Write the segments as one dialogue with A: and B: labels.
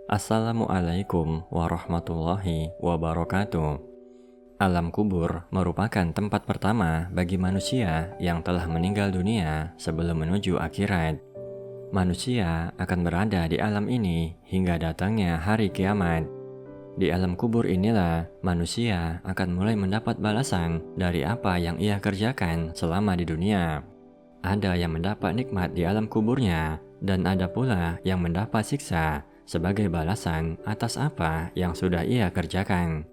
A: Assalamualaikum warahmatullahi wabarakatuh. Alam kubur merupakan tempat pertama bagi manusia yang telah meninggal dunia sebelum menuju akhirat. Manusia akan berada di alam ini hingga datangnya hari kiamat. Di alam kubur inilah manusia akan mulai mendapat balasan dari apa yang ia kerjakan selama di dunia. Ada yang mendapat nikmat di alam kuburnya, dan ada pula yang mendapat siksa sebagai balasan atas apa yang sudah ia kerjakan.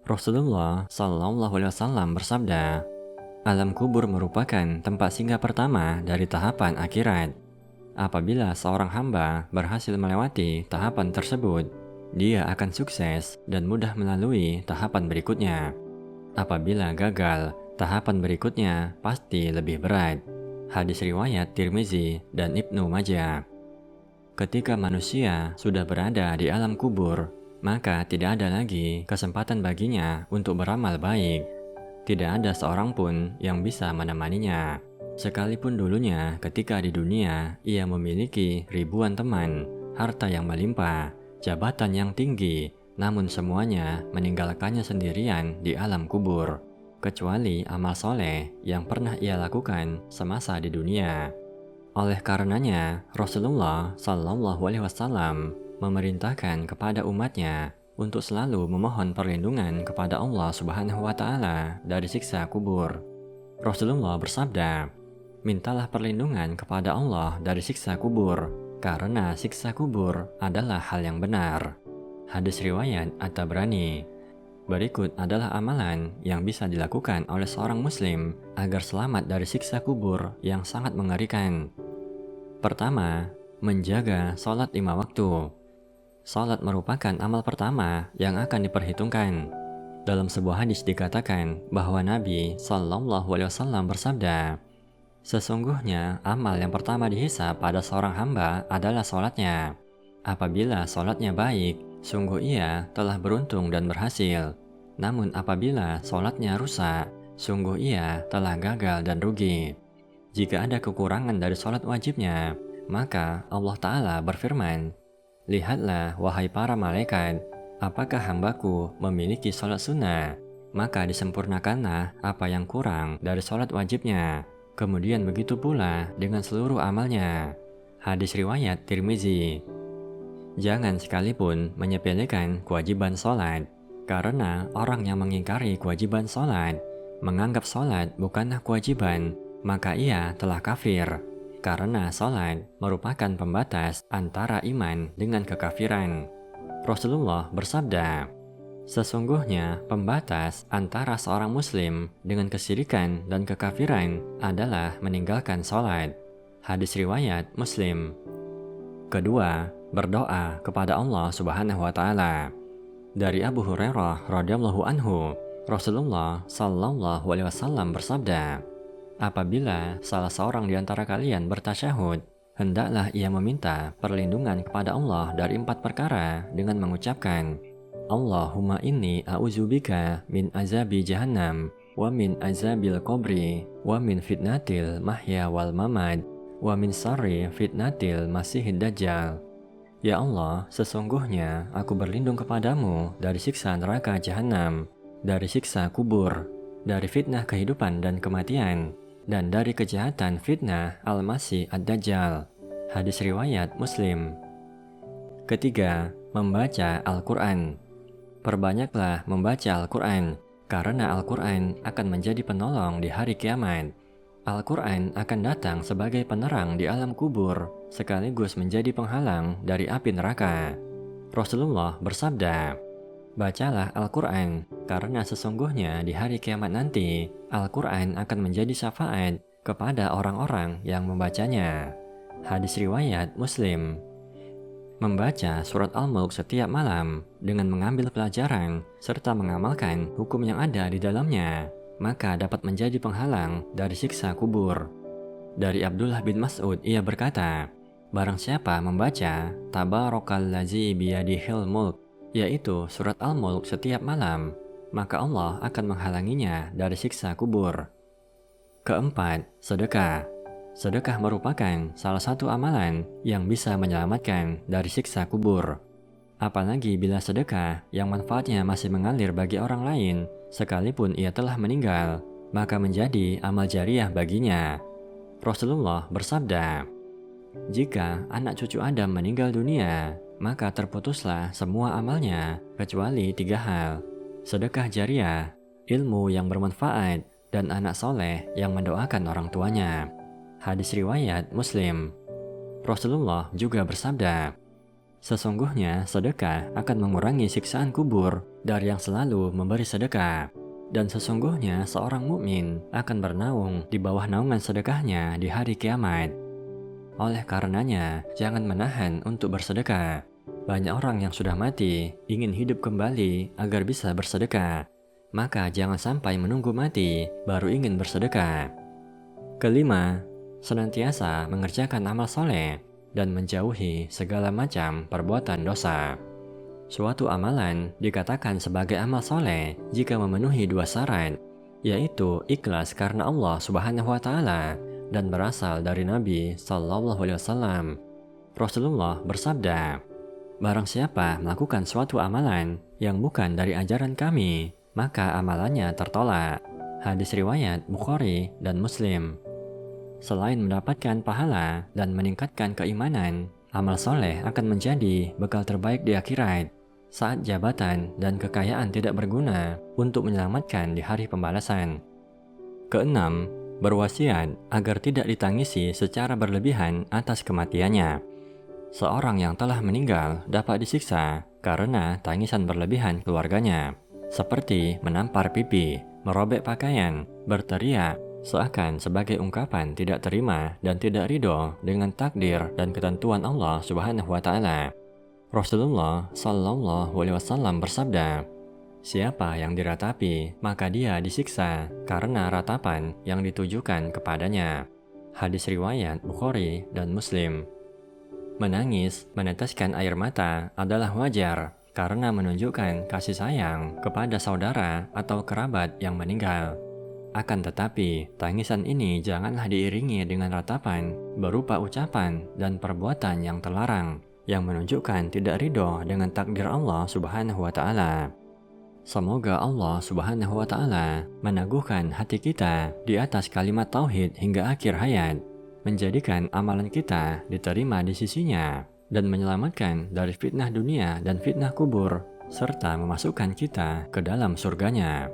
A: Rasulullah SAW bersabda, alam kubur merupakan tempat singgah pertama dari tahapan akhirat. Apabila seorang hamba berhasil melewati tahapan tersebut, dia akan sukses dan mudah melalui tahapan berikutnya. Apabila gagal, tahapan berikutnya pasti lebih berat. Hadis riwayat Tirmizi dan Ibnu Majah. Ketika manusia sudah berada di alam kubur, maka tidak ada lagi kesempatan baginya untuk beramal baik. Tidak ada seorang pun yang bisa menemaninya. Sekalipun dulunya ketika di dunia ia memiliki ribuan teman, harta yang melimpah, jabatan yang tinggi, namun semuanya meninggalkannya sendirian di alam kubur, kecuali amal soleh yang pernah ia lakukan semasa di dunia. Oleh karenanya, Rasulullah SAW memerintahkan kepada umatnya untuk selalu memohon perlindungan kepada Allah Subhanahu wa Ta'ala dari siksa kubur. Rasulullah bersabda, mintalah perlindungan kepada Allah dari siksa kubur, karena siksa kubur adalah hal yang benar. Hadis riwayat At-Tabrani. Berikut adalah amalan yang bisa dilakukan oleh seorang muslim agar selamat dari siksa kubur yang sangat mengerikan. Pertama, menjaga sholat 5 waktu. Sholat merupakan amal pertama yang akan diperhitungkan. Dalam sebuah hadis dikatakan bahwa Nabi SAW bersabda, sesungguhnya amal yang pertama dihisab pada seorang hamba adalah sholatnya. Apabila sholatnya baik, sungguh ia telah beruntung dan berhasil. Namun apabila sholatnya rusak, sungguh ia telah gagal dan rugi. Jika ada kekurangan dari sholat wajibnya, maka Allah Ta'ala berfirman, lihatlah wahai para malaikat, apakah hambaku memiliki sholat sunnah? Maka disempurnakanlah apa yang kurang dari sholat wajibnya. Kemudian begitu pula dengan seluruh amalnya. Hadis riwayat Tirmizi. Jangan sekalipun menyepelekan kewajiban sholat, karena orang yang mengingkari kewajiban sholat, menganggap sholat bukanlah kewajiban, maka ia telah kafir, karena sholat merupakan pembatas antara iman dengan kekafiran. Rasulullah bersabda, sesungguhnya pembatas antara seorang muslim dengan kesyirikan dan kekafiran adalah meninggalkan sholat. Hadis riwayat Muslim. Kedua, berdoa kepada Allah Subhanahu wa Ta'ala. Dari Abu Hurairah radhiyallahu anhu, Rasulullah SAW bersabda, apabila salah seorang di antara kalian bertasyahud, hendaklah ia meminta perlindungan kepada Allah dari 4 perkara dengan mengucapkan, Allahumma inni a'udzubika min azabi jahannam, wa min azabil qabri, wa min fitnatil mahya wal mamad, wa min sarri fitnatil masihid dajjal. Ya Allah, sesungguhnya aku berlindung kepadamu dari siksa neraka jahanam, dari siksa kubur, dari fitnah kehidupan dan kematian, dan dari kejahatan fitnah Al-Masih Ad-Dajjal. Hadis riwayat Muslim. Ketiga, membaca Al-Quran. Perbanyaklah membaca Al-Quran, karena Al-Quran akan menjadi penolong di hari kiamat. Al-Quran akan datang sebagai penerang di alam kubur, sekaligus menjadi penghalang dari api neraka. Rasulullah bersabda, bacalah Al-Quran, karena sesungguhnya di hari kiamat nanti, Al-Quran akan menjadi syafaat kepada orang-orang yang membacanya. Hadis riwayat Muslim. Membaca surat Al-Mulk setiap malam dengan mengambil pelajaran serta mengamalkan hukum yang ada di dalamnya, maka dapat menjadi penghalang dari siksa kubur. Dari Abdullah bin Mas'ud ia berkata, barang siapa membaca Tabarakallazi biyadihil mulk, yaitu surat Al-Mulk setiap malam, maka Allah akan menghalanginya dari siksa kubur. Keempat, sedekah. Sedekah merupakan salah satu amalan yang bisa menyelamatkan dari siksa kubur. Apalagi bila sedekah yang manfaatnya masih mengalir bagi orang lain, sekalipun ia telah meninggal, maka menjadi amal jariah baginya. Rasulullah bersabda, "Jika anak cucu Adam meninggal dunia, maka terputuslah semua amalnya, kecuali 3 hal: sedekah jariah, ilmu yang bermanfaat, dan anak soleh yang mendoakan orang tuanya." Hadis riwayat Muslim. Rasulullah juga bersabda, "Sesungguhnya sedekah akan mengurangi siksaan kubur dari yang selalu memberi sedekah. Dan sesungguhnya seorang mukmin akan bernaung di bawah naungan sedekahnya di hari kiamat. Oleh karenanya, jangan menahan untuk bersedekah. Banyak orang yang sudah mati ingin hidup kembali agar bisa bersedekah. Maka jangan sampai menunggu mati baru ingin bersedekah." Kelima, senantiasa mengerjakan amal soleh dan menjauhi segala macam perbuatan dosa. Suatu amalan dikatakan sebagai amal soleh jika memenuhi 2 syarat, yaitu ikhlas karena Allah Subhanahu wa Ta'ala dan berasal dari Nabi Sallallahu Alaihi Wasallam. Rasulullah bersabda, "Barang siapa melakukan suatu amalan yang bukan dari ajaran kami, maka amalannya tertolak." Hadis riwayat Bukhari dan Muslim. Selain mendapatkan pahala dan meningkatkan keimanan, amal soleh akan menjadi bekal terbaik di akhirat saat jabatan dan kekayaan tidak berguna untuk menyelamatkan di hari pembalasan. Keenam, berwasiat agar tidak ditangisi secara berlebihan atas kematiannya. Seorang yang telah meninggal dapat disiksa karena tangisan berlebihan keluarganya, seperti menampar pipi, merobek pakaian, berteriak, seakan sebagai ungkapan tidak terima dan tidak ridho dengan takdir dan ketentuan Allah Subhanahu wa Ta'ala. Rasulullah Sallallahu Alaihi Wasallam bersabda, "Siapa yang diratapi, maka dia disiksa karena ratapan yang ditujukan kepadanya." Hadis riwayat Bukhari dan Muslim. Menangis, meneteskan air mata adalah wajar karena menunjukkan kasih sayang kepada saudara atau kerabat yang meninggal. Akan tetapi, tangisan ini janganlah diiringi dengan ratapan berupa ucapan dan perbuatan yang terlarang, yang menunjukkan tidak ridho dengan takdir Allah Subhanahu wa Ta'ala. Semoga Allah Subhanahu wa Ta'ala meneguhkan hati kita di atas kalimat tauhid hingga akhir hayat, menjadikan amalan kita diterima di sisinya, dan menyelamatkan dari fitnah dunia dan fitnah kubur, serta memasukkan kita ke dalam surganya.